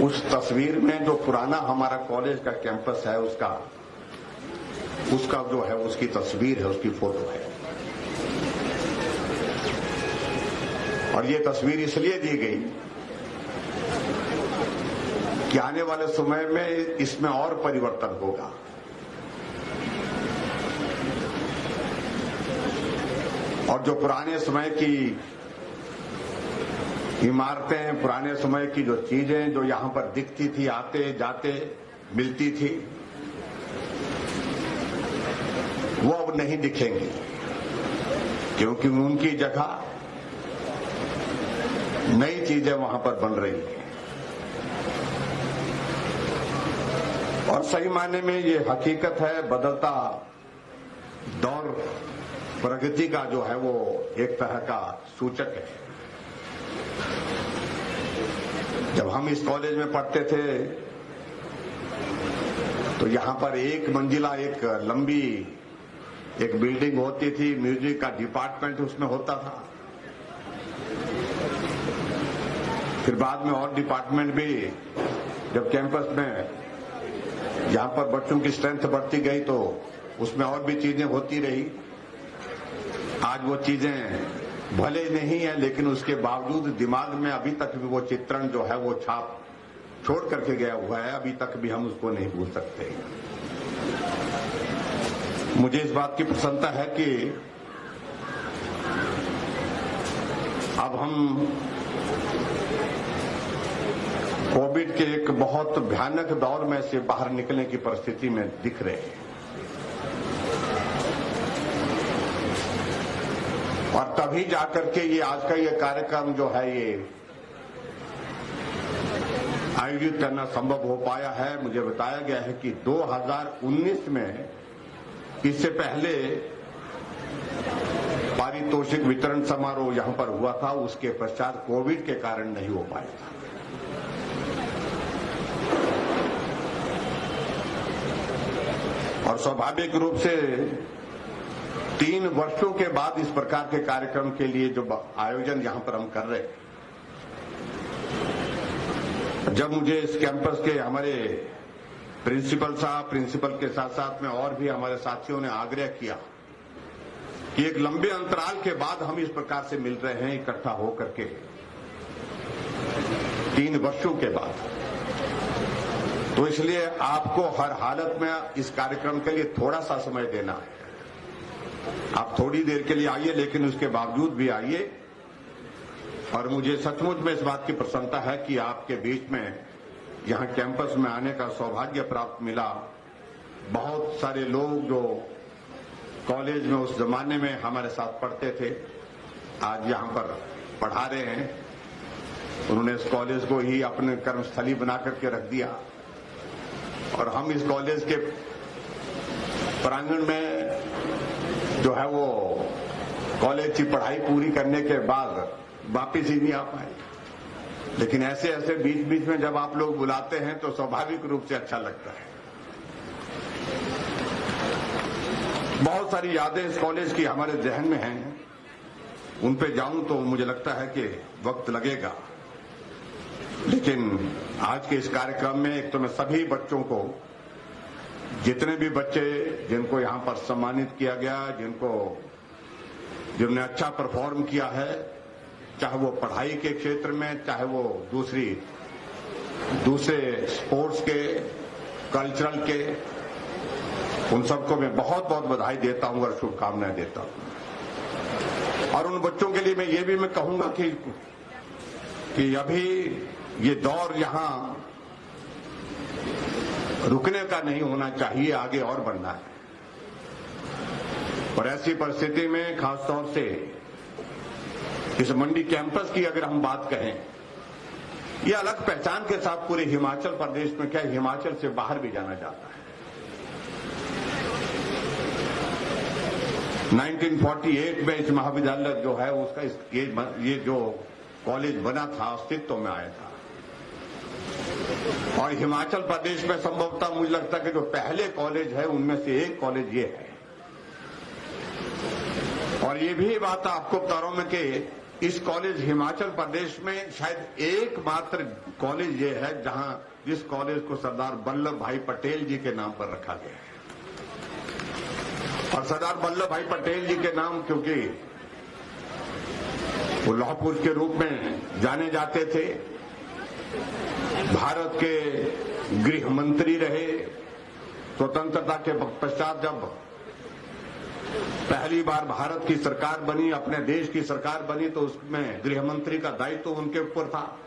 उस तस्वीर में जो पुराना हमारा कॉलेज का कैंपस है उसका जो है उसकी तस्वीर है, उसकी फोटो है। और ये तस्वीर इसलिए दी गई कि आने वाले समय में इसमें और परिवर्तन होगा। और जो पुराने समय की इमारतें, पुराने समय की जो चीजें जो यहां पर दिखती थी, आते जाते मिलती थी, वो अब नहीं दिखेंगी, क्योंकि उनकी जगह नई चीजें वहां पर बन रही हैं। और सही मायने में ये हकीकत है, बदलता दौर प्रगति का जो है वो एक तरह का सूचक है। जब हम इस कॉलेज में पढ़ते थे तो यहां पर एक मंजिला एक लंबी एक बिल्डिंग होती थी, म्यूजिक का डिपार्टमेंट उसमें होता था। फिर बाद में और डिपार्टमेंट भी जब कैंपस में जहां पर बच्चों की स्ट्रेंथ बढ़ती गई तो उसमें और भी चीजें होती रही। आज वो चीजें भले नहीं है, लेकिन उसके बावजूद दिमाग में अभी तक भी वो चित्रण जो है वो छाप छोड़ करके गया हुआ है। अभी तक भी हम उसको नहीं भूल सकते। मुझे इस बात की प्रसन्नता है कि अब हम कोविड के एक बहुत भयानक दौर में से बाहर निकलने की परिस्थिति में दिख रहे हैं। और तभी जाकर के ये आज का ये कार्यक्रम जो है ये आयोजित करना संभव हो पाया है। मुझे बताया गया है कि 2019 में इससे पहले पारितोषिक वितरण समारोह यहां पर हुआ था, उसके पश्चात कोविड के कारण नहीं हो पाया था। और स्वाभाविक रूप से 3 वर्षों के बाद इस प्रकार के कार्यक्रम के लिए जो आयोजन यहां पर हम कर रहे हैं, जब मुझे इस कैंपस के हमारे प्रिंसिपल साहब, प्रिंसिपल के साथ साथ में और भी हमारे साथियों ने आग्रह किया कि एक लंबे अंतराल के बाद हम इस प्रकार से मिल रहे हैं इकट्ठा होकर के 3 वर्षों के बाद, तो इसलिए आपको हर हालत में इस कार्यक्रम के लिए थोड़ा सा समय देना है। आप थोड़ी देर के लिए आइए, लेकिन उसके बावजूद भी आइए। और मुझे सचमुच में इस बात की प्रसन्नता है कि आपके बीच में यहां कैंपस में आने का सौभाग्य प्राप्त मिला। बहुत सारे लोग जो कॉलेज में उस जमाने में हमारे साथ पढ़ते थे, आज यहां पर पढ़ा रहे हैं। उन्होंने इस कॉलेज को ही अपने कर्मस्थली बना करके रख दिया। और हम इस कॉलेज के प्रांगण में जो है वो कॉलेज की पढ़ाई पूरी करने के बाद वापिस ही नहीं आ पाए। लेकिन ऐसे ऐसे बीच बीच में जब आप लोग बुलाते हैं तो स्वाभाविक रूप से अच्छा लगता है। बहुत सारी यादें इस कॉलेज की हमारे जहन में हैं। उन पे जाऊं तो मुझे लगता है कि वक्त लगेगा। लेकिन आज के इस कार्यक्रम में एक तो मैं सभी बच्चों को, जितने भी बच्चे जिनको यहां पर सम्मानित किया गया, जिन्होंने अच्छा परफॉर्म किया है, चाहे वो पढ़ाई के क्षेत्र में, चाहे वो दूसरे स्पोर्ट्स के, कल्चरल के, उन सबको मैं बहुत बहुत बधाई देता हूं और शुभकामनाएं देता हूं। और उन बच्चों के लिए मैं ये भी मैं कहूंगा कि अभी ये दौर यहां रुकने का नहीं होना चाहिए, आगे और बढ़ना है। और ऐसी परिस्थिति में खासतौर से इस मंडी कैंपस की अगर हम बात कहें, ये अलग पहचान के साथ पूरे हिमाचल प्रदेश में, क्या हिमाचल से बाहर भी जाना जाता है। 1948 में इस महाविद्यालय जो है उसका ये जो कॉलेज बना था अस्तित्व में आया था। और हिमाचल प्रदेश में संभवतः मुझे लगता है कि जो पहले कॉलेज है उनमें से एक कॉलेज ये है। और ये भी बात आपको बता रहा हूं मैं कि इस कॉलेज हिमाचल प्रदेश में शायद एकमात्र कॉलेज ये है जहां जिस कॉलेज को सरदार वल्लभ भाई पटेल जी के नाम पर रखा गया है। और सरदार वल्लभ भाई पटेल जी के नाम क्योंकि वो लौह पुरुष के रूप में जाने जाते थे, भारत के गृह मंत्री रहे। स्वतंत्रता के पश्चात जब पहली बार भारत की सरकार बनी, अपने देश की सरकार बनी, तो उसमें गृह मंत्री का दायित्व उनके ऊपर था।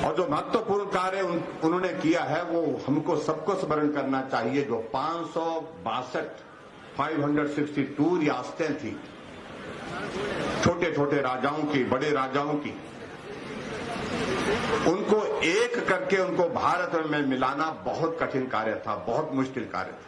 और जो महत्वपूर्ण कार्य उन्होंने किया है वो हमको सबको स्मरण करना चाहिए। जो 562 रियासतें थी, छोटे छोटे राजाओं की, बड़े राजाओं की, उनको एक करके उनको भारत में मिलाना बहुत कठिन कार्य था, बहुत मुश्किल कार्य था।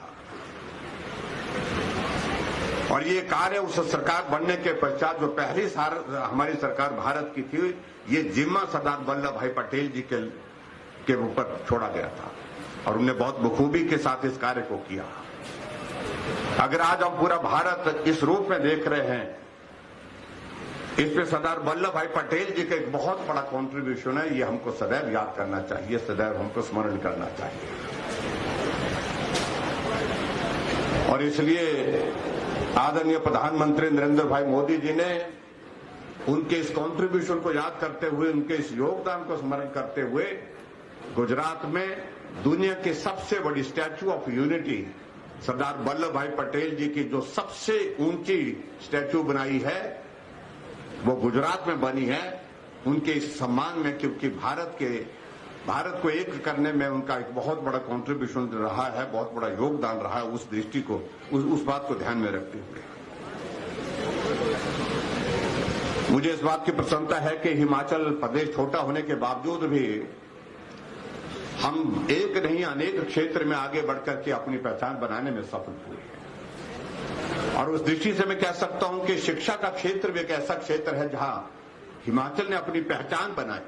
और ये कार्य उस सरकार बनने के पश्चात जो पहली हमारी सरकार भारत की थी, ये जिम्मा सरदार वल्लभ भाई पटेल जी के ऊपर छोड़ा गया था और उन्होंने बहुत बखूबी के साथ इस कार्य को किया। अगर आज हम पूरा भारत इस रूप में देख रहे हैं, इसमें सरदार वल्लभ भाई पटेल जी का एक बहुत बड़ा कंट्रीब्यूशन है। ये हमको सदैव याद करना चाहिए, सदैव हमको स्मरण करना चाहिए। और इसलिए आदरणीय प्रधानमंत्री नरेंद्र भाई मोदी जी ने उनके इस कंट्रीब्यूशन को याद करते हुए, उनके इस योगदान को स्मरण करते हुए गुजरात में दुनिया की सबसे बड़ी statue of unity Sardar Vallabh भाई पटेल जी की जो सबसे ऊंची स्टैच्यू बनाई है वो गुजरात में बनी है, उनके इस सम्मान में, क्योंकि भारत को एक करने में उनका एक बहुत बड़ा कंट्रीब्यूशन रहा है, बहुत बड़ा योगदान रहा है। उस दृष्टि को, उस बात को ध्यान में रखते हुए मुझे इस बात की प्रसन्नता है कि हिमाचल प्रदेश छोटा होने के बावजूद भी हम एक नहीं अनेक क्षेत्र में आगे बढ़कर के अपनी पहचान बनाने में सफल हुए। और उस दृष्टि से मैं कह सकता हूं कि शिक्षा का क्षेत्र भी एक ऐसा क्षेत्र है जहां हिमाचल ने अपनी पहचान बनाई।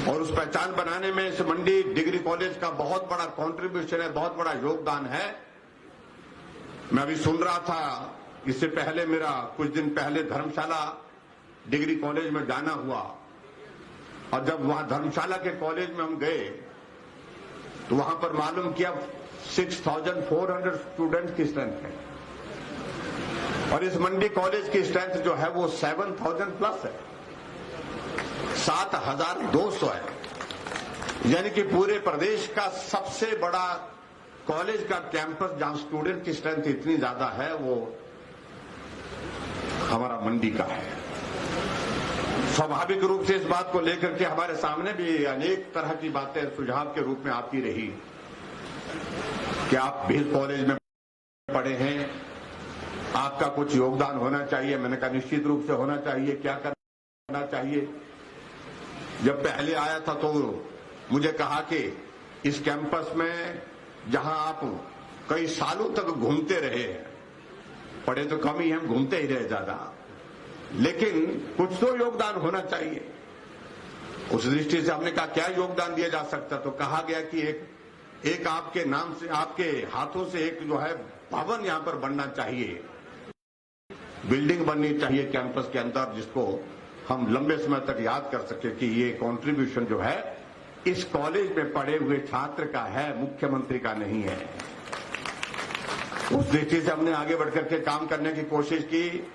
और उस पहचान बनाने में इस मंडी डिग्री कॉलेज का बहुत बड़ा कंट्रीब्यूशन है, बहुत बड़ा योगदान है। मैं अभी सुन रहा था, इससे पहले मेरा कुछ दिन पहले धर्मशाला डिग्री कॉलेज में जाना हुआ, और जब वहां धर्मशाला के कॉलेज में हम गए तो वहां पर मालूम किया 6,400 स्टूडेंट्स की स्ट्रेंथ है। और इस मंडी कॉलेज की स्ट्रेंथ जो है वो 7,000 प्लस है, 7,200 है। यानी कि पूरे प्रदेश का सबसे बड़ा कॉलेज का कैंपस जहां स्टूडेंट की स्ट्रेंथ इतनी ज्यादा है वो हमारा मंडी का है। स्वाभाविक रूप से इस बात को लेकर के हमारे सामने भी अनेक तरह की बातें सुझाव के रूप में आती रही कि आप भी कॉलेज में पढ़े हैं, आपका कुछ योगदान होना चाहिए। मैंने कहा निश्चित रूप से होना चाहिए। क्या करना चाहिए? जब पहले आया था तो मुझे कहा कि इस कैंपस में जहां आप कई सालों तक घूमते रहे हैं, पढ़े तो कम ही हम घूमते ही रहे ज्यादा, लेकिन कुछ तो योगदान होना चाहिए। उस दृष्टि से हमने कहा क्या योगदान दिया जा सकता, तो कहा गया कि एक आपके नाम से, आपके हाथों से एक जो है भवन यहां पर बनना चाहिए, बिल्डिंग बननी चाहिए कैंपस के अंदर, जिसको हम लंबे समय तक याद कर सके कि ये कंट्रीब्यूशन जो है इस कॉलेज में पढ़े हुए छात्र का है, मुख्यमंत्री का नहीं है। उस दृष्टि से हमने आगे बढ़कर के काम करने की कोशिश की।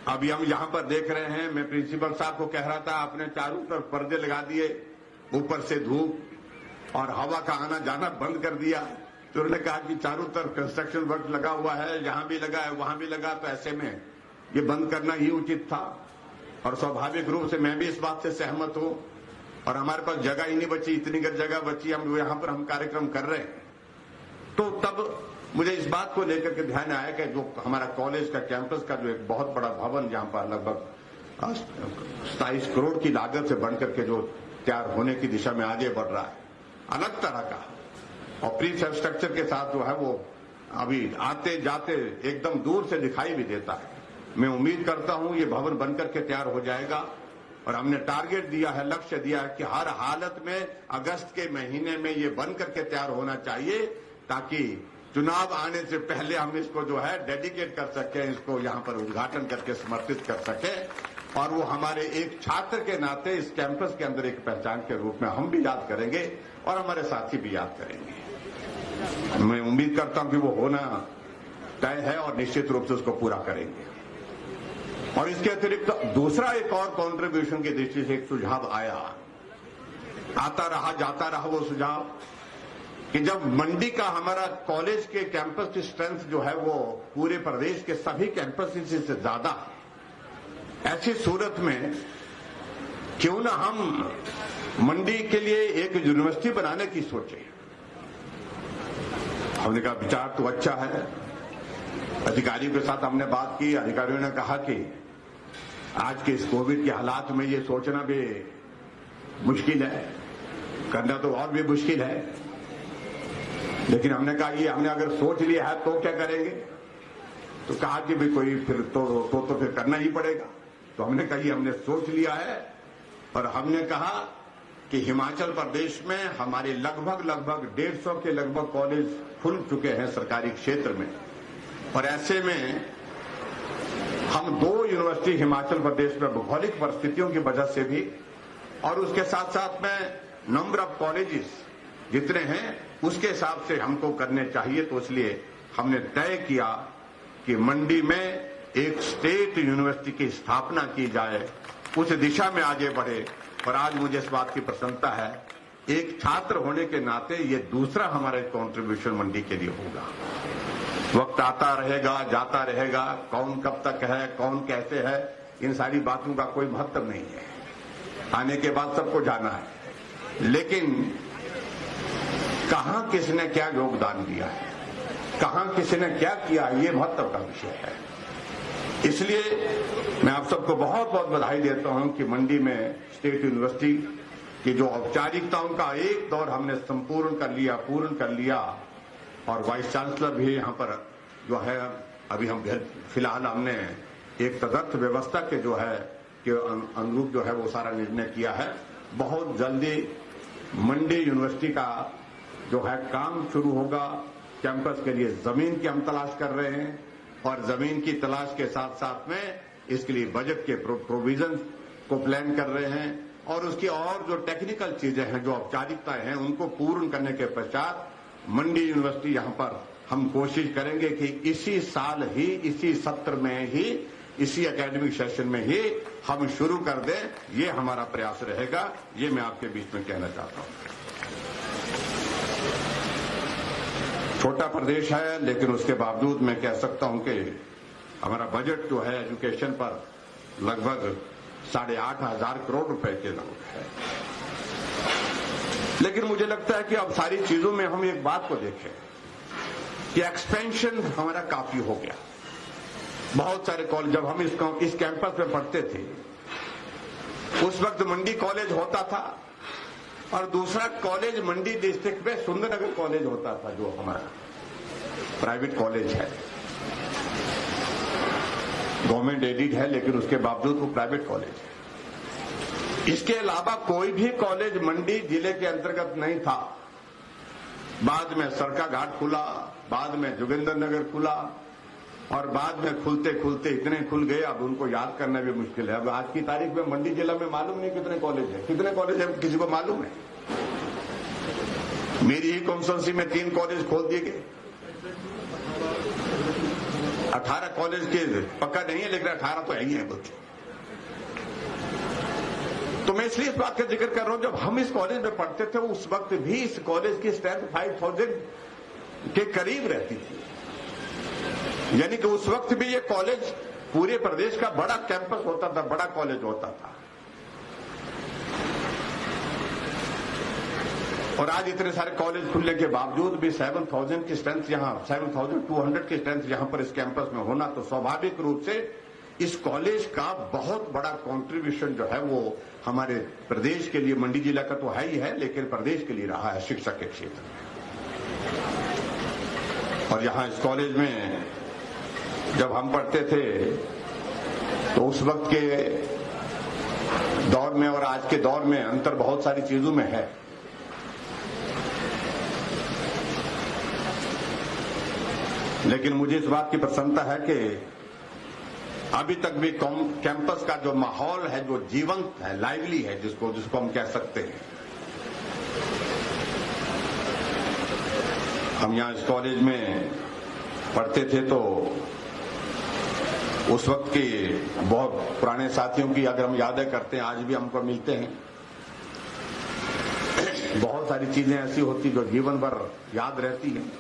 अभी हम यहां पर देख रहे हैं, मैं प्रिंसिपल साहब को कह रहा था आपने चारों तरफ पर्दे लगा दिए, ऊपर से धूप और हवा का आना जाना बंद कर दिया। तो उन्होंने कहा कि चारों तरफ कंस्ट्रक्शन वर्क लगा हुआ है, यहां भी लगा है, वहां भी लगा, तो ऐसे में ये बंद करना ही उचित था। और स्वाभाविक रूप से मैं भी इस बात से सहमत हूं। और हमारे पास जगह ही नहीं बची, इतनी जगह बची, हम यहां पर हम कार्यक्रम कर रहे हैं। तो तब मुझे इस बात को लेकर के ध्यान आया कि जो हमारा कॉलेज का कैंपस का जो एक बहुत बड़ा भवन जहां पर लगभग 27 करोड़ की लागत से बनकर के जो तैयार होने की दिशा में आगे बढ़ रहा है, अलग तरह का और प्री स्ट्रक्चर के साथ जो है वो अभी आते जाते एकदम दूर से दिखाई भी देता है। मैं उम्मीद करता हूं ये भवन बनकर के तैयार हो जाएगा। और हमने टारगेट दिया है, लक्ष्य दिया है कि हर हालत में अगस्त के महीने में ये बनकर के तैयार होना चाहिए, ताकि चुनाव आने से पहले हम इसको जो है डेडिकेट कर सकें, इसको यहां पर उद्घाटन करके समर्पित कर सकें और वो हमारे एक छात्र के नाते इस कैंपस के अंदर एक पहचान के रूप में हम भी याद करेंगे और हमारे साथी भी याद करेंगे। मैं उम्मीद करता हूं कि वो होना तय है और निश्चित रूप से उसको पूरा करेंगे। और इसके अतिरिक्त दूसरा एक और कंट्रीब्यूशन की दृष्टि से एक सुझाव आया, आता रहा जाता रहा वो सुझाव कि जब मंडी का हमारा कॉलेज के कैंपस की स्ट्रेंथ जो है वो पूरे प्रदेश के सभी कैंपस से ज्यादा है, ऐसी सूरत में क्यों ना हम मंडी के लिए एक यूनिवर्सिटी बनाने की सोचें। हमने कहा विचार तो अच्छा है। अधिकारियों के साथ हमने बात की, अधिकारियों ने कहा कि आज के इस कोविड के हालात में ये सोचना भी मुश्किल है, करना तो और भी मुश्किल है। लेकिन हमने कहा ये हमने अगर सोच लिया है तो क्या करेंगे, तो कहा कि भाई कोई फिर तो फिर करना ही पड़ेगा। तो हमने कहा ये हमने सोच लिया है और हमने कहा कि हिमाचल प्रदेश में हमारे लगभग 150 के लगभग कॉलेज खुल चुके हैं सरकारी क्षेत्र में, और ऐसे में हम 2 यूनिवर्सिटी हिमाचल प्रदेश में भौगोलिक परिस्थितियों की वजह से भी और उसके साथ साथ में नंबर ऑफ कॉलेजेस जितने हैं उसके हिसाब से हमको करने चाहिए। तो इसलिए हमने तय किया कि मंडी में एक स्टेट यूनिवर्सिटी की स्थापना की जाए, उस दिशा में आगे बढ़े। और आज मुझे इस बात की प्रसन्नता है, एक छात्र होने के नाते ये दूसरा हमारा कंट्रीब्यूशन मंडी के लिए होगा। वक्त आता रहेगा जाता रहेगा, कौन कब तक है कौन कैसे है, इन सारी बातों का कोई महत्व नहीं है। आने के बाद सबको जाना है, लेकिन कहां किसने क्या योगदान दिया है, कहां किसने क्या किया, ये महत्व का विषय है। इसलिए मैं आप सबको बहुत बहुत बधाई देता हूं कि मंडी में स्टेट यूनिवर्सिटी की जो औपचारिकताओं का एक दौर हमने संपूर्ण कर लिया और वाइस चांसलर भी यहां पर जो है अभी हम फिलहाल हमने एक तदर्थ व्यवस्था के जो है के अनुरूप जो है वो सारा निर्णय किया है। बहुत जल्दी मंडी यूनिवर्सिटी का जो है काम शुरू होगा। कैंपस के लिए जमीन की हम तलाश कर रहे हैं और जमीन की तलाश के साथ साथ में इसके लिए बजट के प्रोविजन को प्लान कर रहे हैं और उसकी और जो टेक्निकल चीजें हैं, जो औपचारिकताएं हैं, उनको पूर्ण करने के पश्चात मंडी यूनिवर्सिटी यहां पर हम कोशिश करेंगे कि इसी साल ही, इसी सत्र में ही, इसी एकेडमिक सेशन में ही हम शुरू कर दें। ये हमारा प्रयास रहेगा। ये मैं आपके बीच में कहना चाहता हूं। छोटा प्रदेश है, लेकिन उसके बावजूद मैं कह सकता हूं कि हमारा बजट जो है एजुकेशन पर लगभग 8,500 करोड़ रुपए के लगभग है। लेकिन मुझे लगता है कि अब सारी चीजों में हम एक बात को देखें कि एक्सपेंशन हमारा काफी हो गया। बहुत सारे कॉलेज, जब हम इस कैंपस में पढ़ते थे उस वक्त मंडी कॉलेज होता था और दूसरा कॉलेज मंडी डिस्ट्रिक्ट में सुंदरनगर कॉलेज होता था, जो हमारा प्राइवेट कॉलेज है, गवर्नमेंट एडेड है, लेकिन उसके बावजूद वो प्राइवेट कॉलेज है। इसके अलावा कोई भी कॉलेज मंडी जिले के अंतर्गत नहीं था। बाद में सरका घाट खुला, बाद में जोगिंदर नगर खुला और बाद में खुलते खुलते इतने खुल गए, अब उनको याद करना भी मुश्किल है। अब आज की तारीख में मंडी जिला में मालूम नहीं कितने कॉलेज है, किसी को मालूम है। मेरी ही कॉन्स्टिट्यूंसी में 3 कॉलेज खोल दिए गए। 18 कॉलेज के पक्का नहीं है, लेकिन 18 तो है ही है बच्चे। तो मैं इसलिए इस बात का जिक्र कर रहा हूं, जब हम इस कॉलेज में पढ़ते थे उस वक्त भी इस कॉलेज की स्ट्रेंथ 5000 के करीब रहती थी। यानी कि उस वक्त भी ये कॉलेज पूरे प्रदेश का बड़ा कैंपस होता था, बड़ा कॉलेज होता था। और आज इतने सारे कॉलेज खुलने के बावजूद भी 7,000 की स्ट्रेंथ यहां, 7,200 की स्ट्रेंथ यहां पर इस कैंपस में होना, तो स्वाभाविक रूप से इस कॉलेज का बहुत बड़ा कंट्रीब्यूशन जो है वो हमारे प्रदेश के लिए, मंडी जिला का तो है ही है, लेकिन प्रदेश के लिए रहा है शिक्षा के क्षेत्र में। और यहां इस कॉलेज में जब हम पढ़ते थे तो उस वक्त के दौर में और आज के दौर में अंतर बहुत सारी चीजों में है। लेकिन मुझे इस बात की प्रसन्नता है कि अभी तक भी कैंपस का जो माहौल है, जो जीवंत है, लाइवली है, जिसको हम कह सकते हैं। हम यहां इस कॉलेज में पढ़ते थे तो उस वक्त के बहुत पुराने साथियों की अगर हम यादें करते हैं, आज भी हमको मिलते हैं। बहुत सारी चीजें ऐसी होती जो जीवन भर याद रहती हैं।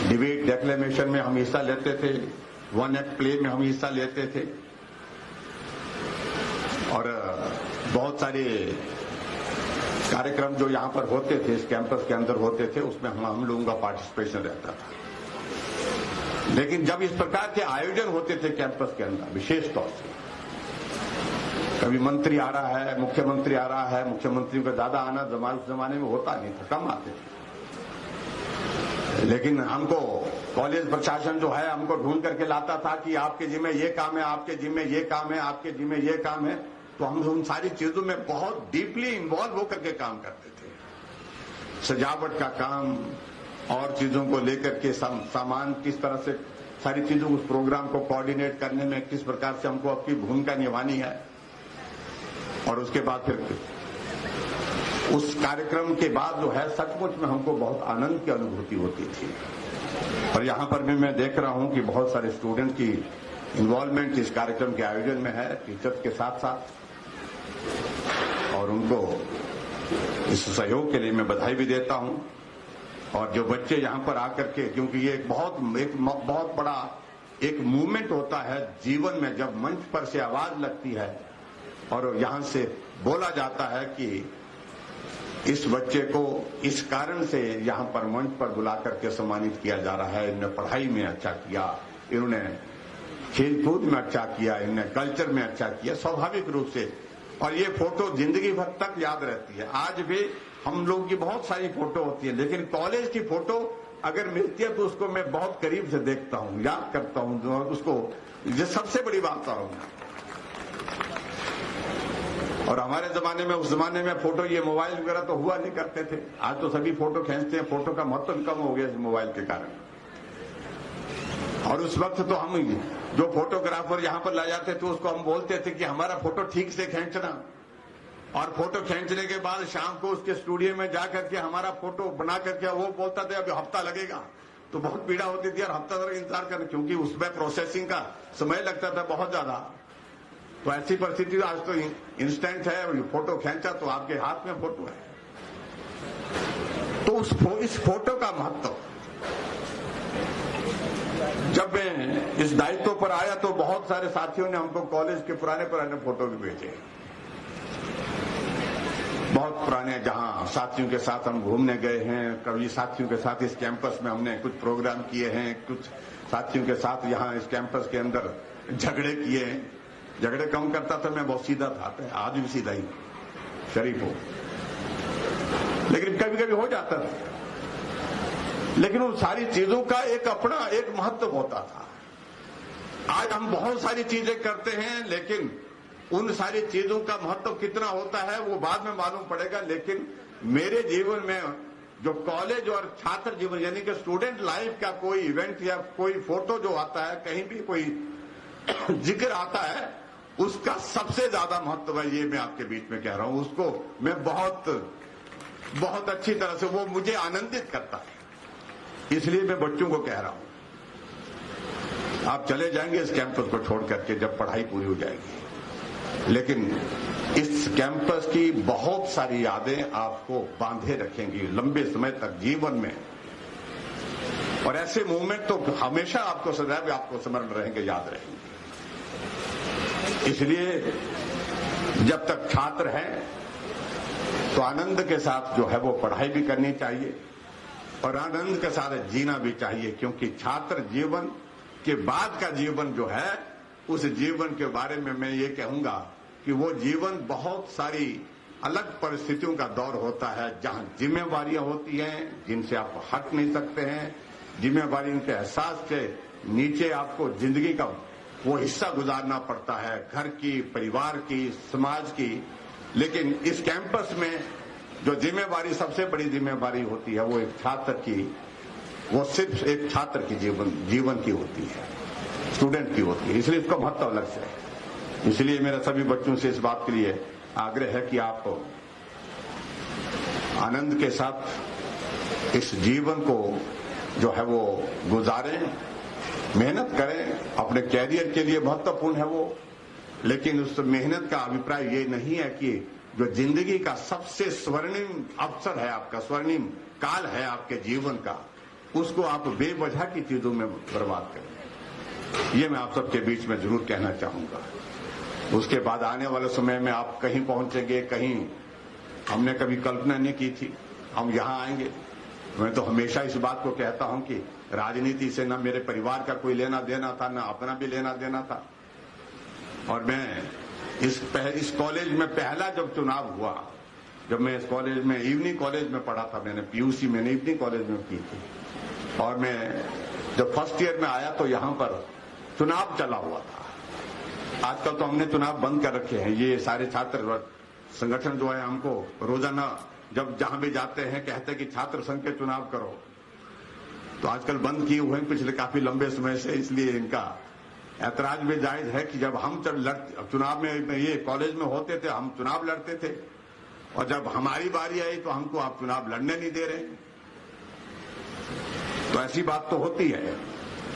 डिबेट डेक्लेमेशन में हम हिस्सा लेते थे, वन एक्ट प्ले में हम हिस्सा लेते थे, और बहुत सारे कार्यक्रम जो यहां पर होते थे, इस कैंपस के अंदर होते थे, उसमें हम लोगों का पार्टिसिपेशन रहता था। लेकिन जब इस प्रकार के आयोजन होते थे कैंपस के अंदर, विशेष तौर से कभी मंत्री आ रहा है, मुख्यमंत्री आ रहा है, मुख्यमंत्री का ज्यादा आना उस जमाने में होता नहीं था, कम आते थे। लेकिन हमको कॉलेज प्रशासन जो है हमको ढूंढ करके लाता था कि आपके जिम्मे ये काम है, आपके जिम्मे ये काम है, आपके जिम्मे ये काम है। तो हम उन सारी चीजों में बहुत डीपली इन्वॉल्व होकर के काम करते थे। सजावट का काम और चीजों को लेकर के सामान किस तरह से सारी चीजों, उस प्रोग्राम को कोऑर्डिनेट करने में किस प्रकार से हमको अपनी भूमिका निभानी है। और उसके बाद फिर उस कार्यक्रम के बाद जो है सचमुच में हमको बहुत आनंद की अनुभूति होती थी। और यहां पर भी मैं देख रहा हूं कि बहुत सारे स्टूडेंट की इन्वॉल्वमेंट इस कार्यक्रम के आयोजन में है, टीचर्स के साथ साथ, और उनको इस सहयोग के लिए मैं बधाई भी देता हूं। और जो बच्चे यहां पर आकर के, क्योंकि ये एक बहुत बड़ा एक मूवमेंट होता है जीवन में, जब मंच पर से आवाज लगती है और यहां से बोला जाता है कि इस बच्चे को इस कारण से यहां पर मंच पर बुला करके सम्मानित किया जा रहा है, इन्होंने पढ़ाई में अच्छा किया, इन्होंने खेलकूद में अच्छा किया, इन्होंने कल्चर में अच्छा किया, स्वाभाविक रूप से। और ये फोटो जिंदगी भर तक याद रहती है। आज भी हम लोगों की बहुत सारी फोटो होती है, लेकिन कॉलेज की फोटो अगर मिलती है तो उसको मैं बहुत करीब से देखता हूं, याद करता हूं उसको। ये सबसे बड़ी बात है। और हमारे जमाने में, उस जमाने में फोटो, ये मोबाइल वगैरह तो हुआ नहीं करते थे। आज तो सभी फोटो खींचते हैं, फोटो का महत्व कम हो गया इस मोबाइल के कारण। और उस वक्त तो हम जो फोटोग्राफर यहां पर ला जाते थे उसको हम बोलते थे कि हमारा फोटो ठीक से खींचना, और फोटो खींचने के बाद शाम को उसके स्टूडियो में जाकर के हमारा फोटो बना करके वो बोलता था अभी हफ्ता लगेगा। तो बहुत पीड़ा होती थी और हफ्ता तक इंतजार करना, क्योंकि उसमें प्रोसेसिंग का समय लगता था बहुत ज्यादा। तो ऐसी परिस्थिति आज तो इंस्टेंट है, फोटो खींचा तो आपके हाथ में फोटो है। तो इस फोटो का महत्व, जब मैं इस दायित्व पर आया तो बहुत सारे साथियों ने हमको कॉलेज के पुराने फोटो भी भेजे, बहुत पुराने, जहां साथियों के साथ हम घूमने गए हैं, कभी साथियों के साथ इस कैंपस में हमने कुछ प्रोग्राम किए हैं, कुछ साथियों के साथ यहां इस कैंपस के अंदर झगड़े किए हैं। झगड़े कम करता था मैं, बहुत सीधा था, आज भी सीधा ही शरीफ हो, लेकिन कभी कभी हो जाता था। लेकिन उन सारी चीजों का एक अपना एक महत्व होता था। आज हम बहुत सारी चीजें करते हैं, लेकिन उन सारी चीजों का महत्व कितना होता है वो बाद में मालूम पड़ेगा। लेकिन मेरे जीवन में जो कॉलेज और छात्र जीवन यानी कि स्टूडेंट लाइफ का कोई इवेंट या कोई फोटो जो आता है, कहीं भी कोई जिक्र आता है, उसका सबसे ज्यादा महत्व है। ये मैं आपके बीच में कह रहा हूं, उसको मैं बहुत अच्छी तरह से, वो मुझे आनंदित करता है। इसलिए मैं बच्चों को कह रहा हूं, आप चले जाएंगे इस कैंपस को छोड़ करके जब पढ़ाई पूरी हो जाएगी, लेकिन इस कैंपस की बहुत सारी यादें आपको बांधे रखेंगी लंबे समय तक जीवन में। और ऐसे मूवमेंट तो हमेशा आपको सदैव आपको स्मरण रहेंगे, याद रहेंगे। इसलिए जब तक छात्र हैं तो आनंद के साथ जो है वो पढ़ाई भी करनी चाहिए और आनंद के साथ जीना भी चाहिए, क्योंकि छात्र जीवन के बाद का जीवन जो है, उस जीवन के बारे में मैं ये कहूंगा कि वो जीवन बहुत सारी अलग परिस्थितियों का दौर होता है, जहां जिम्मेवारियां होती हैं जिनसे आप हट नहीं सकते हैं। जिम्मेवारियों के एहसास के नीचे आपको जिंदगी का वो हिस्सा गुजारना पड़ता है, घर की, परिवार की, समाज की। लेकिन इस कैंपस में जो जिम्मेवारी, सबसे बड़ी जिम्मेवारी होती है, वो एक छात्र की वो सिर्फ एक छात्र की जीवन की होती है, स्टूडेंट की होती है, इसलिए इसका महत्व अलग से है। इसलिए मेरा सभी बच्चों से इस बात के लिए आग्रह है कि आप आनंद के साथ इस जीवन को जो है वो गुजारें, मेहनत करें, अपने कैरियर के लिए महत्वपूर्ण है वो, लेकिन उस मेहनत का अभिप्राय ये नहीं है कि जो जिंदगी का सबसे स्वर्णिम अवसर है, आपका स्वर्णिम काल है आपके जीवन का, उसको आप बेवजह की चीजों में बर्बाद करें। ये मैं आप सबके बीच में जरूर कहना चाहूंगा। उसके बाद आने वाले समय में आप कहीं पहुंचेंगे, कहीं हमने कभी कल्पना नहीं की थी हम यहां आएंगे। मैं तो हमेशा इस बात को कहता हूं कि राजनीति से न मेरे परिवार का कोई लेना देना था, न अपना भी लेना देना था। और मैं इस कॉलेज में पहला जब चुनाव हुआ, जब मैं इस कॉलेज में इवनिंग कॉलेज में पढ़ा था, मैंने पीयूसी मैंने इवनिंग कॉलेज में की थी, और मैं जब फर्स्ट ईयर में आया तो यहां पर चुनाव चला हुआ था। आजकल तो हमने चुनाव बंद कर रखे हैं। ये सारे छात्र संगठन जो है हमको रोजाना जब जहां भी जाते हैं कहते हैं कि छात्र संघ के चुनाव करो, तो आजकल बंद किए हुए हैं पिछले काफी लंबे समय से। इसलिए इनका ऐतराज भी जायज है कि जब हम चुनाव में ये कॉलेज में होते थे, हम चुनाव लड़ते थे, और जब हमारी बारी आई तो हमको आप चुनाव लड़ने नहीं दे रहे। तो ऐसी बात तो होती है,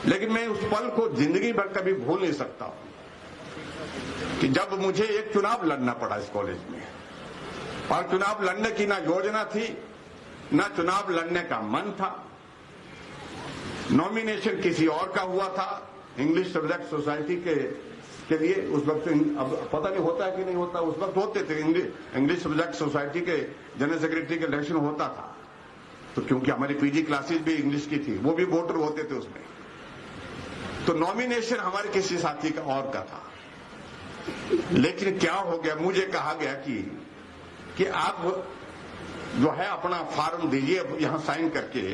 लेकिन मैं उस पल को जिंदगी भर कभी भूल नहीं सकता हूं कि जब मुझे एक चुनाव लड़ना पड़ा इस कॉलेज में, और चुनाव लड़ने की ना योजना थी, ना चुनाव लड़ने का मन था। नॉमिनेशन किसी और का हुआ था इंग्लिश सब्जेक्ट सोसाइटी के लिए। उस वक्त अब पता नहीं होता है कि नहीं होता, उस वक्त होते थे इंग्लिश सब्जेक्ट सोसाइटी के जनरल सेक्रेटरी के इलेक्शन होता था। तो क्योंकि हमारी पीजी क्लासेस भी इंग्लिश की थी, वो भी वोटर होते थे उसमें। तो नॉमिनेशन हमारे किसी साथी का और का था, लेकिन क्या हो गया, मुझे कहा गया कि आप जो है अपना फॉर्म दीजिए यहां साइन करके,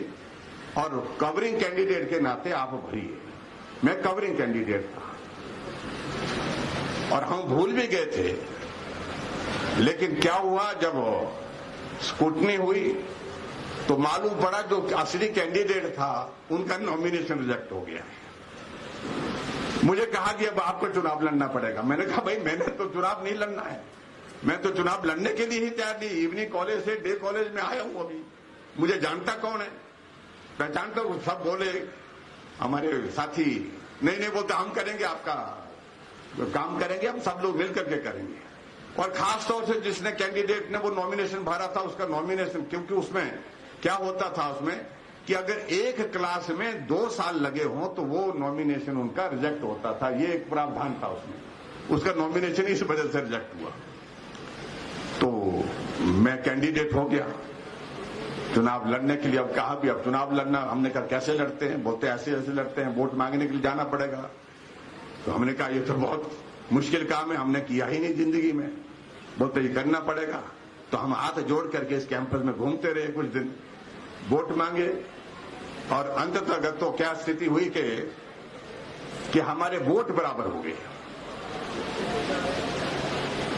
और कवरिंग कैंडिडेट के नाते आप भरिए। मैं कवरिंग कैंडिडेट था और हम भूल भी गए थे, लेकिन क्या हुआ, जब स्क्रूटनी हुई तो मालूम पड़ा जो असली कैंडिडेट था उनका नॉमिनेशन रिजेक्ट हो गया। मुझे कहा कि अब आपको चुनाव लड़ना पड़ेगा। मैंने कहा भाई मैंने तो चुनाव नहीं लड़ना है, मैं तो चुनाव लड़ने के लिए ही तैयार नहीं। इवनिंग कॉलेज से डे कॉलेज में आया हूं, अभी मुझे जानता कौन है, पहचानता हूं। सब बोले हमारे साथी, नहीं बोलते हम करेंगे, आपका काम करेंगे, हम सब लोग मिलकर के करेंगे। और खास तौर से जिसने कैंडिडेट ने वो नॉमिनेशन भरा था, उसका नॉमिनेशन, क्योंकि उसमें क्या होता था उसमें कि अगर एक क्लास में 2 साल लगे हों तो वो नॉमिनेशन उनका रिजेक्ट होता था। ये एक प्रावधान था उसमें, उसका नॉमिनेशन इस वजह से रिजेक्ट हुआ। तो मैं कैंडिडेट हो गया चुनाव लड़ने के लिए। अब कहा भी अब चुनाव लड़ना, हमने कहा कैसे लड़ते हैं, बोलते ऐसे ऐसे लड़ते हैं, वोट मांगने के लिए जाना पड़ेगा। तो हमने कहा ये तो बहुत मुश्किल काम है, हमने किया ही नहीं जिंदगी में। बोलते ये करना पड़ेगा। तो हम हाथ जोड़ करके इस कैंपस में घूमते रहे कुछ दिन, वोट मांगे, और अंततः तो क्या स्थिति हुई कि हमारे वोट बराबर हो गए।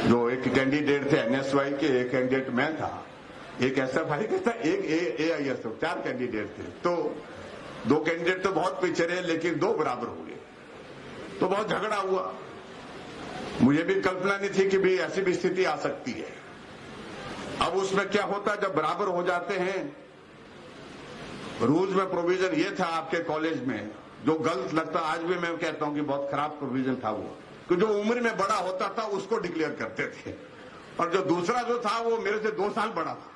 जो एक कैंडिडेट थे एनएसवाई के, एक कैंडिडेट मैं था, एक एसएफआई का था, एक एआईएसएफ, 4 कैंडिडेट थे। तो 2 कैंडिडेट तो बहुत पीछे रहे, लेकिन 2 बराबर हो गए। तो बहुत झगड़ा हुआ। मुझे भी कल्पना नहीं थी कि भी ऐसी भी स्थिति आ सकती है। अब उसमें क्या होता है, जब बराबर हो जाते हैं, रूल्स में प्रोविजन ये था आपके कॉलेज में, जो गलत लगता, आज भी मैं कहता हूं कि बहुत खराब प्रोविजन था वो, कि जो उम्र में बड़ा होता था उसको डिक्लेयर करते थे, और जो दूसरा जो था वो मेरे से 2 साल बड़ा था।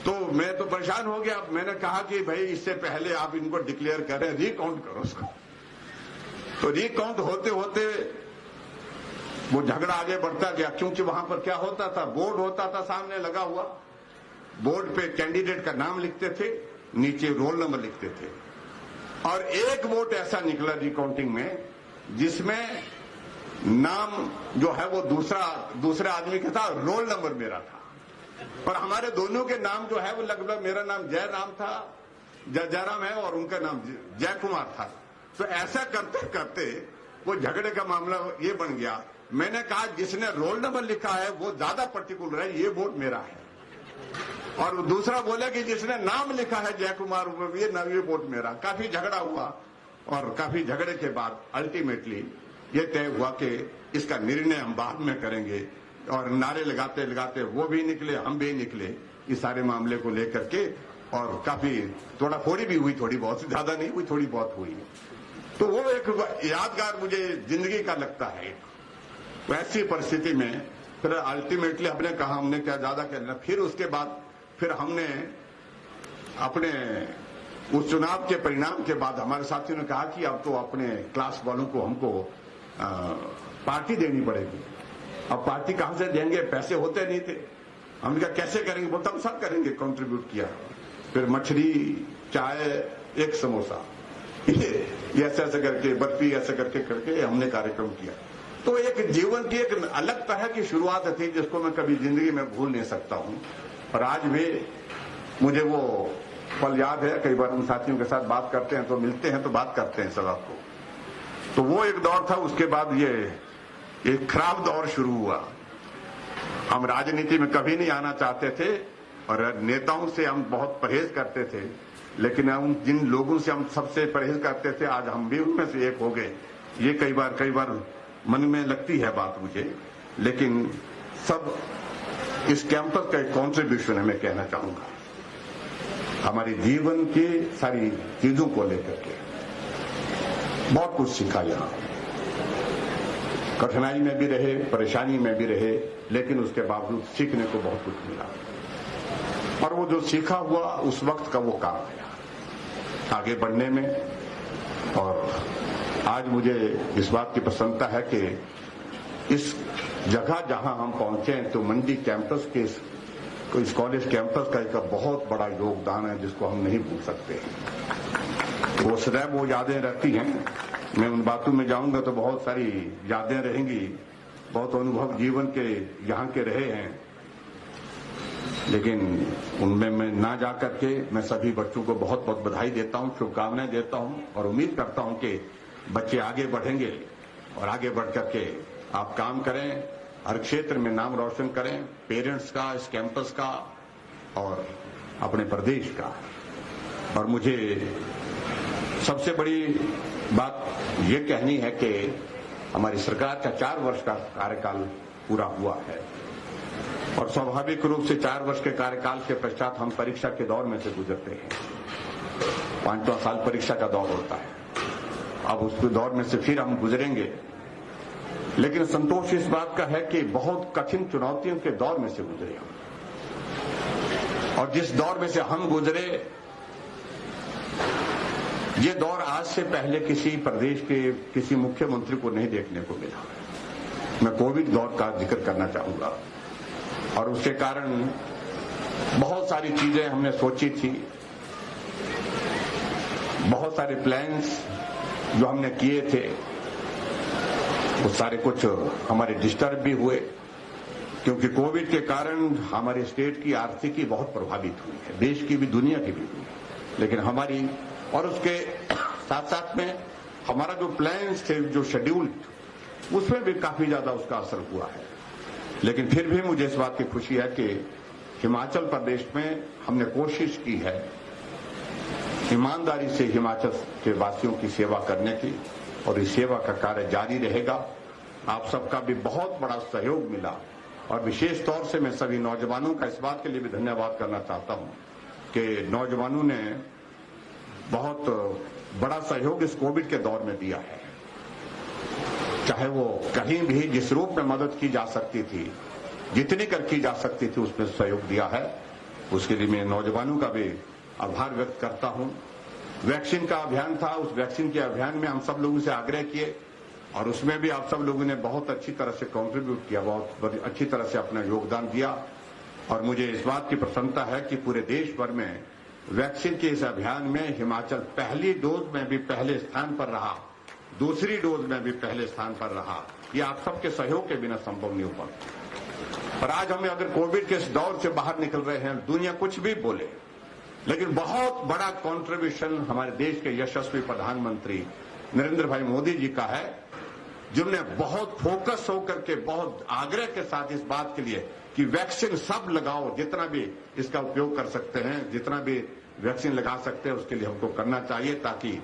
तो मैं तो परेशान हो गया। मैंने कहा कि भाई इससे पहले आप इनको डिक्लेयर करें, रिकाउंट करो उसको। तो रिकाउंट होते होते वो झगड़ा आगे बढ़ता गया, क्योंकि वहां पर क्या होता था, बोर्ड होता था सामने लगा हुआ, बोर्ड पे कैंडिडेट का नाम लिखते थे, नीचे रोल नंबर लिखते थे, और एक वोट ऐसा निकला रिकाउंटिंग में जिसमें नाम जो है वो दूसरे आदमी का था, रोल नंबर मेरा था। पर हमारे दोनों के नाम जो है वो लगभग, मेरा नाम जयराम था, जयराम है, और उनका नाम जय कुमार था। तो ऐसा करते करते वो झगड़े का मामला ये बन गया। मैंने कहा जिसने रोल नंबर लिखा है वो ज्यादा पर्टिकुलर है, ये वोट मेरा है। और दूसरा बोला कि जिसने नाम लिखा है जय कुमार ये वोट मेरा। काफी झगड़ा हुआ और काफी झगड़े के बाद अल्टीमेटली ये तय हुआ कि इसका निर्णय हम बाद में करेंगे। और नारे लगाते लगाते वो भी निकले, हम भी निकले इस सारे मामले को लेकर के। और काफी तोड़ाफोड़ी भी हुई, थोड़ी बहुत, ज्यादा नहीं हुई, थोड़ी बहुत हुई। तो वो एक यादगार मुझे जिंदगी का लगता है। वैसी परिस्थिति में फिर अल्टीमेटली हमने कहा हमने क्या ज्यादा करना। फिर उसके बाद फिर हमने अपने उस चुनाव के परिणाम के बाद हमारे साथियों ने कहा कि अब तो अपने क्लास वालों को हमको पार्टी देनी पड़ेगी। अब पार्टी कहां से देंगे, पैसे होते नहीं थे। हमने कहा कैसे करेंगे, बोलता हम सब करेंगे। कंट्रीब्यूट किया, फिर मछली, चाय, एक समोसा, ये ऐसे ऐसे करके, बर्फी ऐसे करके हमने कार्यक्रम किया। तो एक जीवन की एक अलग तरह की शुरुआत थी जिसको मैं कभी जिंदगी में भूल नहीं सकता हूं। और आज भी मुझे वो पल याद है। कई बार उन साथियों के साथ बात करते हैं तो मिलते हैं तो बात करते हैं सब आपको। तो वो एक दौर था। उसके बाद ये एक खराब दौर शुरू हुआ। हम राजनीति में कभी नहीं आना चाहते थे और नेताओं से हम बहुत परहेज करते थे। लेकिन हम जिन लोगों से हम सबसे परहेज करते थे आज हम भी उनमें से एक हो गए। ये कई बार मन में लगती है बात मुझे। लेकिन सब इस कैंपस का एक कॉन्ट्रीब्यूशन है, मैं कहना चाहूंगा हमारे जीवन की सारी चीजों को लेकर के। बहुत कुछ सीखा यहां, कठिनाई में भी रहे, परेशानी में भी रहे, लेकिन उसके बावजूद सीखने को बहुत कुछ मिला। और वो जो सीखा हुआ उस वक्त का वो काम आया आगे बढ़ने में। और आज मुझे इस बात की प्रसन्नता है कि इस जगह जहां हम पहुंचे हैं तो मंडी कैंपस के इस कॉलेज कैंपस का एक बहुत बड़ा योगदान है जिसको हम नहीं भूल सकते। वो सदैव वो यादें रहती हैं। मैं उन बातों में जाऊंगा तो बहुत सारी यादें रहेंगी, बहुत अनुभव जीवन के यहाँ के रहे हैं। लेकिन उनमें मैं ना जा करके मैं सभी बच्चों को बहुत बहुत बधाई देता हूं, शुभकामनाएं देता हूं और उम्मीद करता हूं कि बच्चे आगे बढ़ेंगे और आगे बढ़ करके आप काम करें, हर क्षेत्र में नाम रोशन करें, पेरेंट्स का, इस कैंपस का और अपने प्रदेश का। और मुझे सबसे बड़ी बात ये कहनी है कि हमारी सरकार का 4 वर्ष का कार्यकाल पूरा हुआ है और स्वाभाविक रूप से 4 वर्ष के कार्यकाल के पश्चात हम परीक्षा के दौर में से गुजरते हैं। 5वां साल परीक्षा का दौर होता है। अब उस दौर में से फिर हम गुजरेंगे। लेकिन संतोष इस बात का है कि बहुत कठिन चुनौतियों के दौर में से गुजरे हम। और जिस दौर में से हम गुजरे, ये दौर आज से पहले किसी प्रदेश के किसी मुख्यमंत्री को नहीं देखने को मिला। मैं कोविड दौर का जिक्र करना चाहूंगा और उसके कारण बहुत सारी चीजें हमने सोची थी, बहुत सारे प्लान्स जो हमने किए थे वो सारे कुछ हमारे डिस्टर्ब भी हुए, क्योंकि कोविड के कारण हमारे स्टेट की आर्थिकी बहुत प्रभावित हुई है, देश की भी दुनिया की भी हुई। लेकिन हमारी और उसके साथ साथ में हमारा जो प्लान्स थे, जो शेड्यूल, उसमें भी काफी ज्यादा उसका असर हुआ है। लेकिन फिर भी मुझे इस बात की खुशी है कि हिमाचल प्रदेश में हमने कोशिश की है ईमानदारी से हिमाचल के वासियों की सेवा करने की और इस सेवा का कार्य जारी रहेगा। आप सबका भी बहुत बड़ा सहयोग मिला और विशेष तौर से मैं सभी नौजवानों का इस बात के लिए भी धन्यवाद करना चाहता हूं कि नौजवानों ने बहुत बड़ा सहयोग इस कोविड के दौर में दिया है। चाहे वो कहीं भी जिस रूप में मदद की जा सकती थी, जितनी कर की जा सकती थी, उसमें सहयोग दिया है। उसके लिए मैं नौजवानों का भी आभार व्यक्त करता हूं। वैक्सीन का अभियान था, उस वैक्सीन के अभियान में हम सब लोगों से आग्रह किए और उसमें भी आप सब लोगों ने बहुत अच्छी तरह से कंट्रीब्यूट किया, बहुत अच्छी तरह से अपना योगदान दिया। और मुझे इस बात की प्रसन्नता है कि पूरे देश भर में वैक्सीन के इस अभियान में हिमाचल पहली डोज में भी पहले स्थान पर रहा, दूसरी डोज में भी पहले स्थान पर रहा। ये आप सबके सहयोग के बिना संभव नहीं हो पाता। और आज हम अगर कोविड के इस दौर से बाहर निकल रहे हैं, दुनिया कुछ भी बोले, लेकिन बहुत बड़ा कंट्रीब्यूशन हमारे देश के यशस्वी प्रधानमंत्री नरेंद्र भाई मोदी जी का है, जिन्होंने बहुत फोकस होकर के, बहुत आग्रह के साथ इस बात के लिए कि वैक्सीन सब लगाओ, जितना भी इसका उपयोग कर सकते हैं, जितना भी वैक्सीन लगा सकते हैं उसके लिए हमको करना चाहिए, ताकि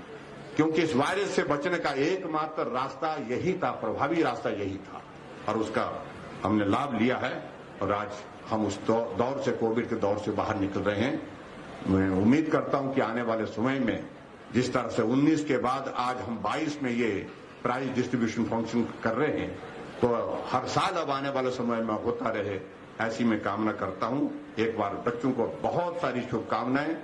क्योंकि इस वायरस से बचने का एकमात्र रास्ता यही था, प्रभावी रास्ता यही था, और उसका हमने लाभ लिया है और आज हम उस दौर से, कोविड के दौर से बाहर निकल रहे हैं। मैं उम्मीद करता हूं कि आने वाले समय में जिस तरह से 19 के बाद आज हम 22 में ये प्राइज डिस्ट्रीब्यूशन फंक्शन कर रहे हैं, तो हर साल अब आने वाले समय में होता रहे, ऐसी मैं कामना करता हूं। एक बार बच्चों को बहुत सारी शुभकामनाएं,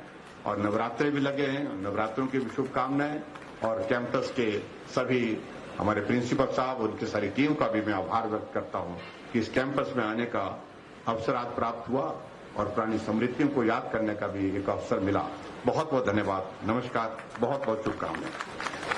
और नवरात्रे भी लगे हैं, नवरात्रों की भी शुभकामनाएं, और कैंपस के सभी हमारे प्रिंसिपल साहब, उनकी सारी टीम का भी मैं आभार व्यक्त करता हूं कि इस कैंपस में आने का अवसर आज प्राप्त हुआ और पुरानी स्मृतियों को याद करने का भी एक अवसर मिला। बहुत बहुत धन्यवाद, नमस्कार, बहुत बहुत शुभकामनाएं।